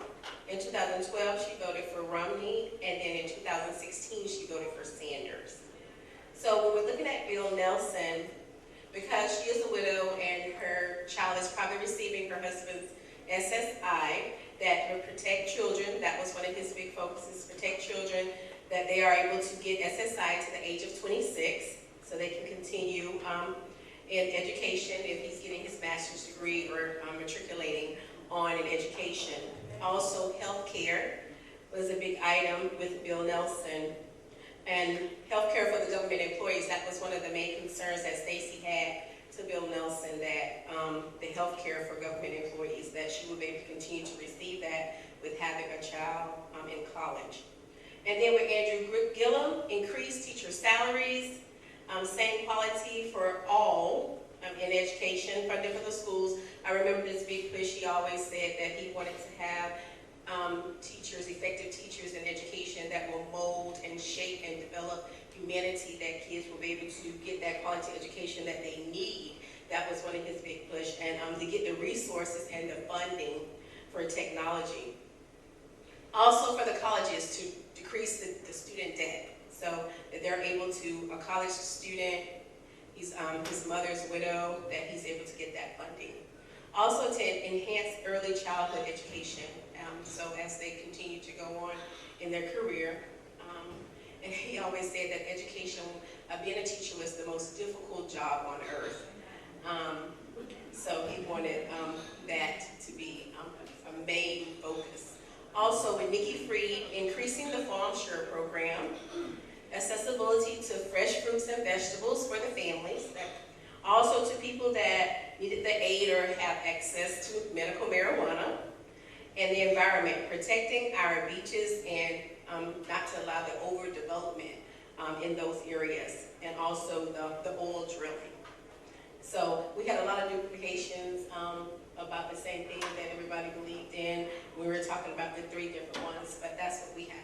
In 2012, she voted for Romney, and then in 2016, she voted for Sanders. So when we're looking at Bill Nelson, because she is a widow and her child is probably receiving her husband's SSI that would protect children. That was one of his big focuses, protect children, that they are able to get SSI to the age of 26 so they can continue in education if he's getting his master's degree or matriculating on in education. Also, health care was a big item with Bill Nelson. And health care for the government employees, that was one of the main concerns that Stacy had to Bill Nelson, that the health care for government employees, that she would be able to continue to receive that with having a child in college. And then with Andrew Gillum, increased teacher salaries, same quality for all in education, funding for the schools. I remember this big push, he always said that he wanted to have teachers, effective teachers in education that will mold and shape and develop humanity, that kids will be able to get that quality education that they need. That was one of his big push, and to get the resources and the funding for technology. Also for the colleges to decrease the student debt, so that they're able to, a college student, his mother's widow, that he's able to get that funding. Also to enhance early childhood education, so as they continue to go on in their career. And he always said that education, being a teacher was the most difficult job on earth. So he wanted that to be a main focus. Also, with Nikki Freed, increasing the farm share program, accessibility to fresh fruits and vegetables for the families, also to people that needed the aid or have access to medical marijuana, and the environment, protecting our beaches and not to allow the overdevelopment in those areas, and also the oil drilling. So we had a lot of duplications about the same thing that everybody believed in. We were talking about the 3 different ones, but that's what we have.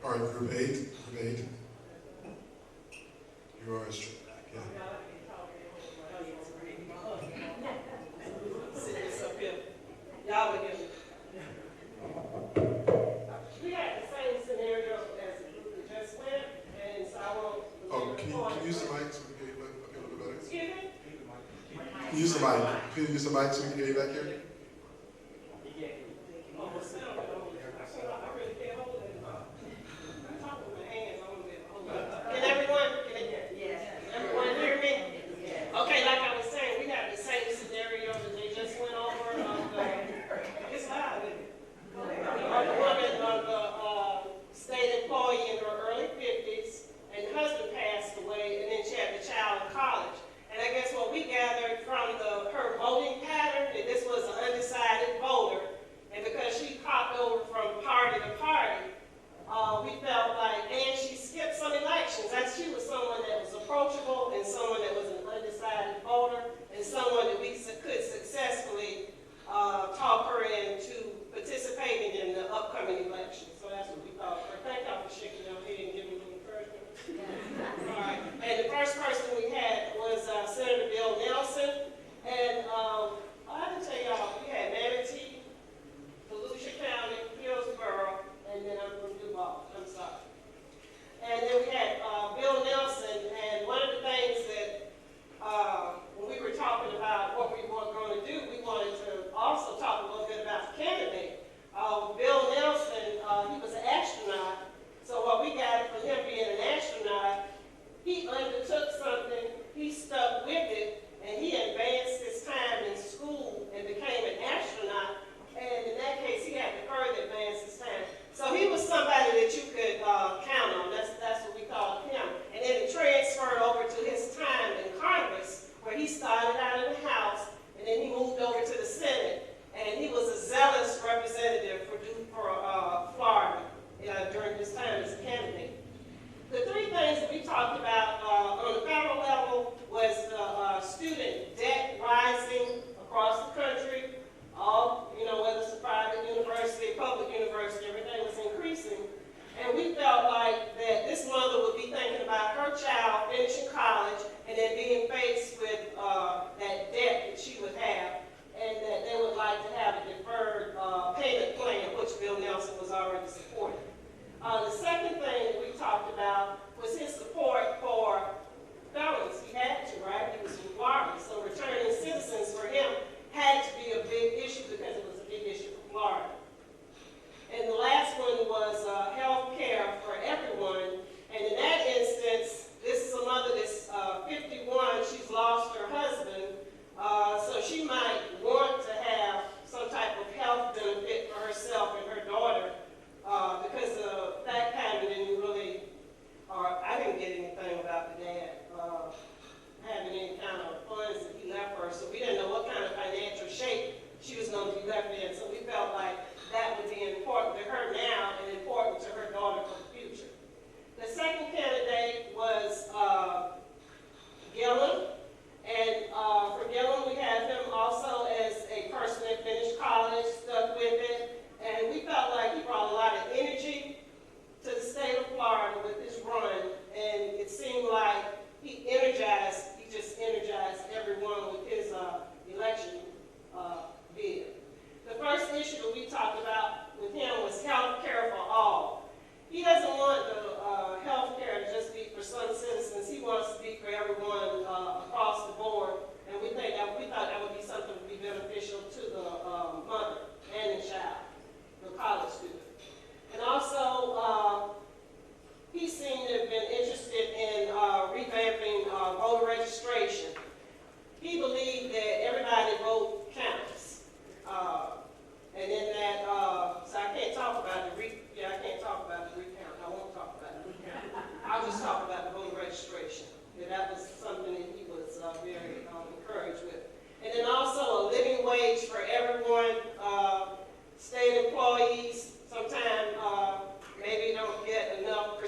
All right, group 8. You are straight back, yeah. Y'all would give. We had the same scenario as the group that just went, and so I won't. Oh, can you use the mic so we can get you a little bit better? Excuse me? Can you use the mic? Can you use the mic so we can get you back here? Oh, well, sound it over there. I really can't hold it. I'm talking with my hands, I won't be able to hold it. Can everyone hear me? Okay, like I was saying, we have the same scenario that they just went over. It's loud, isn't it? A woman of the state employee in her early 50s, and her husband passed away, and then she had the child in college. And I guess what we gathered from her voting pattern, that this was an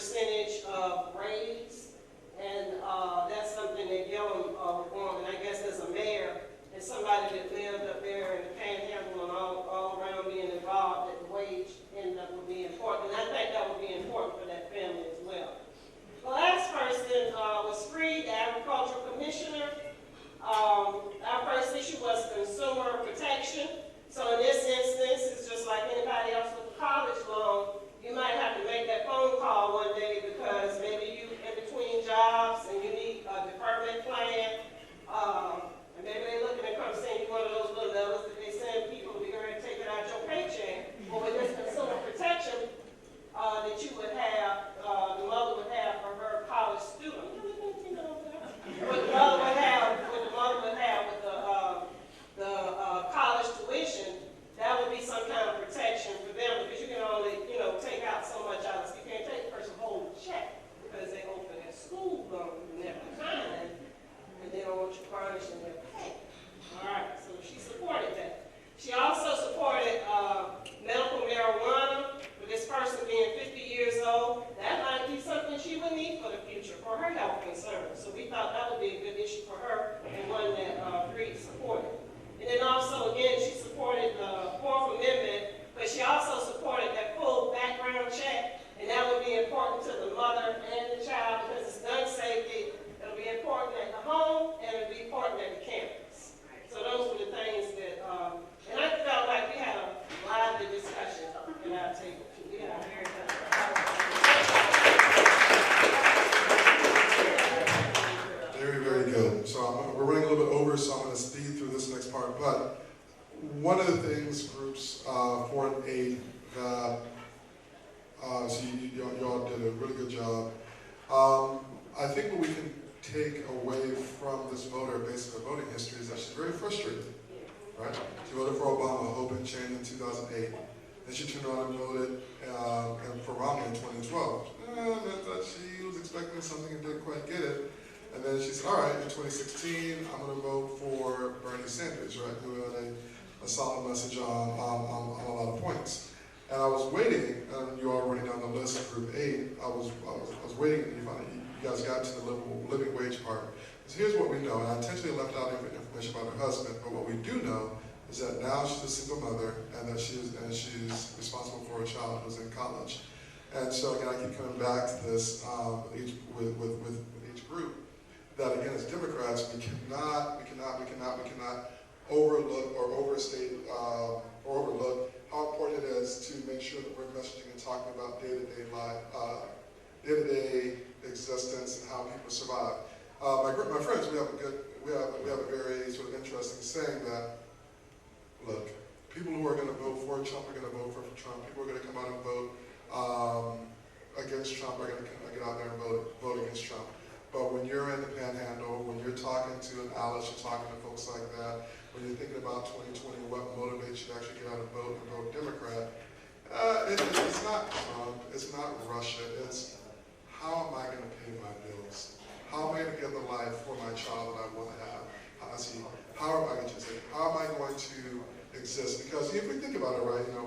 percentage of raise, and that's something that Gillum would want. And I guess as a mayor and somebody that lived up there in the Panhandle and all around being involved, that the wage end up would be important. And I think that would be important for that family as well. The last person was Freed, the agricultural commissioner. Our first issue was consumer protection. So in this instance, it's just like anybody else with a college loan. You might have to make that phone call one day because maybe you in between jobs and you need a deferment plan. And maybe they're looking at come send you one of those little letters that they send people to be ready to take it out your paycheck. Or with this consumer protection that you would have, the mother would have for her college student. What the mother would have with the college tuition, that would be some kind of protection for them because you can only, take out so much out. You can't take a person's whole check because they open their school loan and they're behind and they don't want you garnishing their pay. All right, so she supported that. She also supported medical marijuana. For this person being 50 years old, that might be something she would need for the future for her health concerns. So we thought that would be a good issue for her and one that Reed supported. And then also, again, she supported the Fourth Amendment, but she also supported that full background check, and that would be important to the mother and the child because it's gun safety. It'll be important at the home, and it'll be important at the campus. So those were the things that, and I felt like we had a lively discussion at our table. Yeah, very good. Very, very good. So we're running a little bit over, so I'm going to speed through this next part. But one of the things groups 4 and 8 that so you all did a really good job. I think what we can take away from this voter based on her voting history is that she's very frustrated. Right? She voted for Obama, hoping change in 2008. Then she turned around and voted for Romney in 2012. Meant that she was expecting something and didn't quite get it. And then she said, all right, in 2016, I'm going to vote for Bernie Sanders, right, who had a solid message on a lot of points. And I was waiting, and you already know on the list, Group 8, I was waiting, and you guys got to the living wage part. So here's what we know, and I intentionally left out information about her husband, but what we do know is that now she's a single mother, and that she's responsible for a child who's in college. And so again, I keep coming back to this with each group, that again, as Democrats, we cannot overlook or overstate or overlook how important it is to make sure that we're messaging and talking about day-to-day life, day-to-day existence and how people survive. My friends, we have a very sort of interesting saying that, look, people who are going to vote for Trump are going to vote for Trump. People who are going to come out and vote against Trump are going to get out there and vote against Trump. But when you're in the Panhandle, when you're talking to an Alice, you're talking to folks like that, when you're thinking about 2020, what motivates you to actually get out and vote Democrat, it's not Trump, it's not Russia, it's how am I going to pay my bills? How am I going to get the life for my child that I want to have? How am I going to exist? How am I going to exist? Because if we think about it, right, if you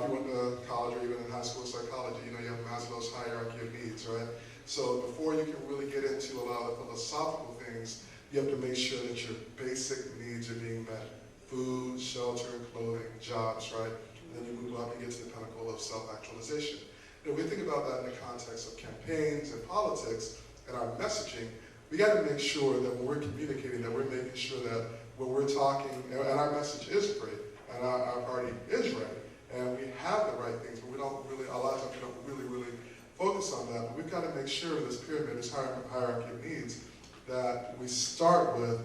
went to college or even in high school psychology, you have Maslow's hierarchy of needs, right? So before you can really get into a lot of the philosophical things, you have to make sure that your basic needs are being met. Food, shelter, clothing, jobs, right? And then you move up and get to the pinnacle of self-actualization. If we think about that in the context of campaigns and politics and our messaging, we got to make sure that when we're communicating, that we're making sure that when we're talking, and our message is great, and our party is right, and we have the right things, but we don't really, a lot of times we don't really focus on that. But we've got to make sure this pyramid, this hierarchy of needs, that we start with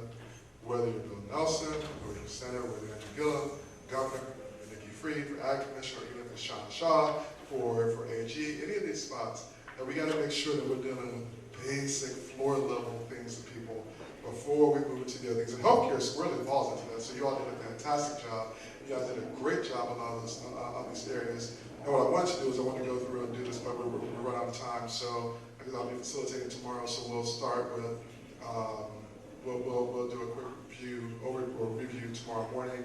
whether you're Bill Nelson, whether you're Senator, whether you're Andrew Gillum, Governor, Nikki Freed, for Ag Commissioner, or even for Sean Shaw, for AG, any of these spots, that we got to make sure that we're dealing with basic floor level things to people before we move into the other things. And healthcare squarely falls into that, so you all did a fantastic job. You guys did a great job on these areas. And what I want to do is I want to go through and do this, but we're run out of time, so because I'll be facilitating tomorrow, so we'll start with, we'll do a quick review tomorrow morning,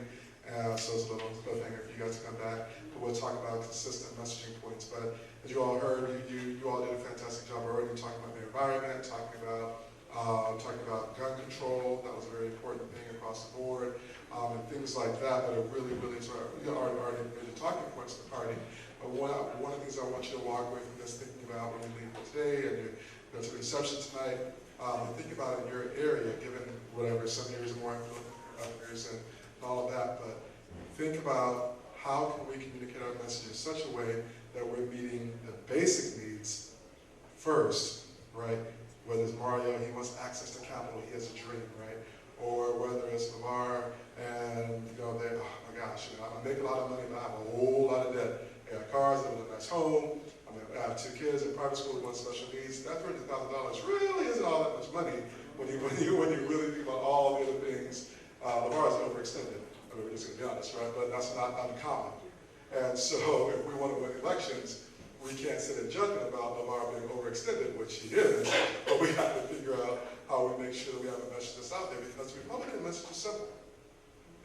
so it's a little cliffhanger for you guys to come back, but we'll talk about consistent messaging points. But as you all heard, you all did a fantastic job already talking about the environment, talking about gun control. That was a very important thing across the board, and things like that that are really sort of, are major talking points of the party. But one of the things I want you to walk away from this thinking about when you leave today and you go to the reception tonight, think about it in your area, given whatever, some areas are more influential than others and all of that, but think about how can we communicate our message in such a way that we're meeting the basic needs first, right? Whether it's Mario, he wants access to capital, he has a dream, right? Or whether it's Lamar and, oh my gosh, I make a lot of money, but I have a whole lot of debt. I got cars, I live in a nice home, I have 2 kids in private school with 1 special needs. That $300,000 really isn't all that much money when you really think about all the other things. Lamar is overextended, I mean, we're just going to be honest, right? But that's not uncommon. And so if we want to win elections, we can't sit in judgment about Lamar being overextended, which he is, but we have to figure out how we make sure that we have a message that's out there, because the Republican message is simple.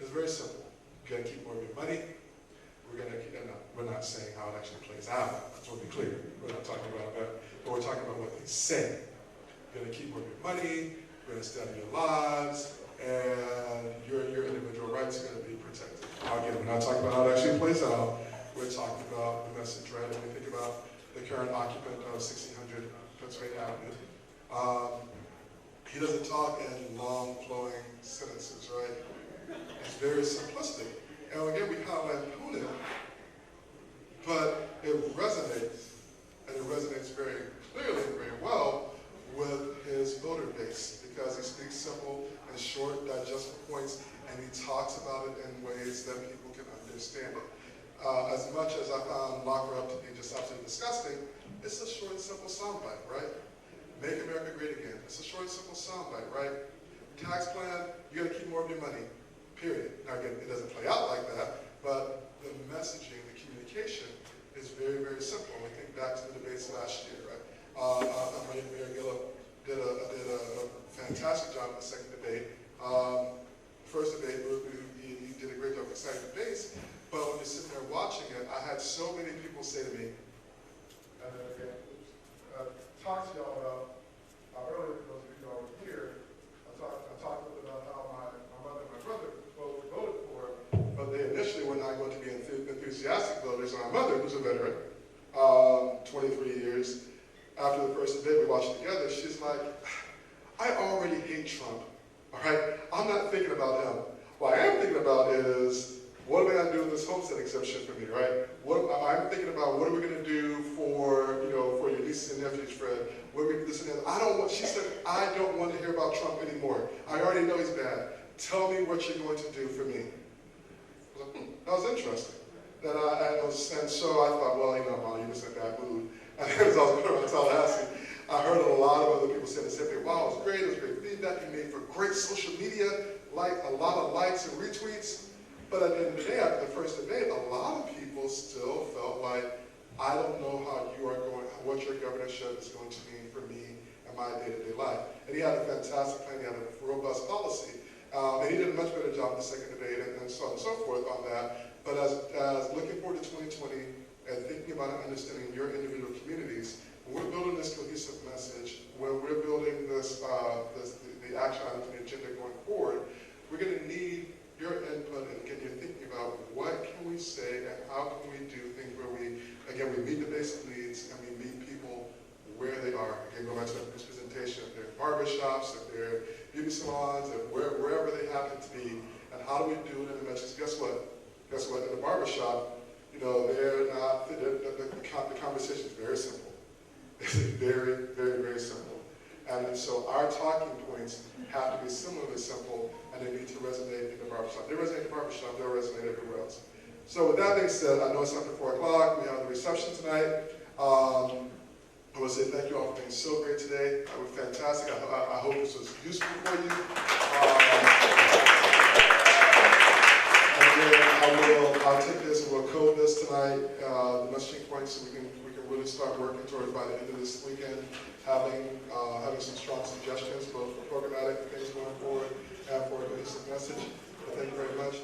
It's very simple. You're going to keep more of your money. We're going to keep, we're not saying how it actually plays out. I just want to be clear. We're not talking about that, but we're talking about what they say. You're going to keep more of your money. You're going to stand in your lives, and your individual rights are going to be protected. Again, we're not talking about how it actually plays out. We're talking about the message, right? When we think about the current occupant of 1600 Pennsylvania Avenue, he doesn't talk in long, flowing sentences, right? It's very simplistic. And again, we kind of lampoon it, but it resonates, and it resonates very clearly and very well with his voter base, because he speaks simple and short, digestible points, and he talks about it in ways that people can understand it. As much as I found Locker Up to be just absolutely disgusting, it's a short and simple soundbite, right? Make America Great Again. It's a short and simple soundbite, right? Tax plan, you got to keep more of your money, period. Now again, it doesn't play out like that, but the messaging, the communication is very, very simple. We think back to the debates last year, right? Mayor Gillum did a fantastic job in the second debate. First debate, he did a great job with the second debates, but when you're sitting there watching it, I had so many people say to me, and then again, talked to y'all about, earlier, for those of you who are here, I talked a little bit about how my mother and my brother both voted for him, but they initially were not going to be enthusiastic voters. And my mother, who's a veteran, 23 years, after the first debate we watched together, she's like, I already hate Trump, all right? I'm not thinking about him. What I am thinking about is, what am I going to do with this homestead exemption for me, right? I'm thinking about what are we going to do for, for your nieces and nephews, Fred? What are we going to do this and that? She said, I don't want to hear about Trump anymore. I already know he's bad. Tell me what you're going to do for me. I was like, that was interesting. And so I thought, well, Mom, you're just in a bad mood. And as I was going to Tallahassee, I heard a lot of other people say the same thing. Wow, it was great. It was great feedback. You made for great social media, like a lot of likes and retweets. But at the end of the day, after the first debate, a lot of people still felt like, I don't know what your governorship is going to mean for me and my day-to-day life. And he had a fantastic plan. He had a robust policy. And he did a much better job in the second debate and so on and so forth on that. But as looking forward to 2020 and thinking about and understanding your individual communities, when we're building this cohesive message, when we're building the action items and the agenda going forward, we're going to need your input and get you thinking about what can we say and how can we do things where we meet the basic needs and we meet people where they are. Again, go back to this presentation, if they're barbershops, if they're beauty salons, if wherever they happen to be, and how do we do it in the message? Guess what? In the barbershop, the conversation is very simple. It's very, very, very simple. And so our talking points have to be similarly simple, and they need to resonate in the barbershop. They resonate in the barbershop, they'll resonate everywhere else. So with that being said, I know it's after 4 o'clock, we have the reception tonight. I want to say thank you all for being so great today. It was fantastic. I hope this was useful for you. I'll take this and we'll code this tonight, the messaging points, so we can really start working towards by the end of this weekend, having some strong suggestions both for programmatic things going forward and for a cohesive message. Thank you very much.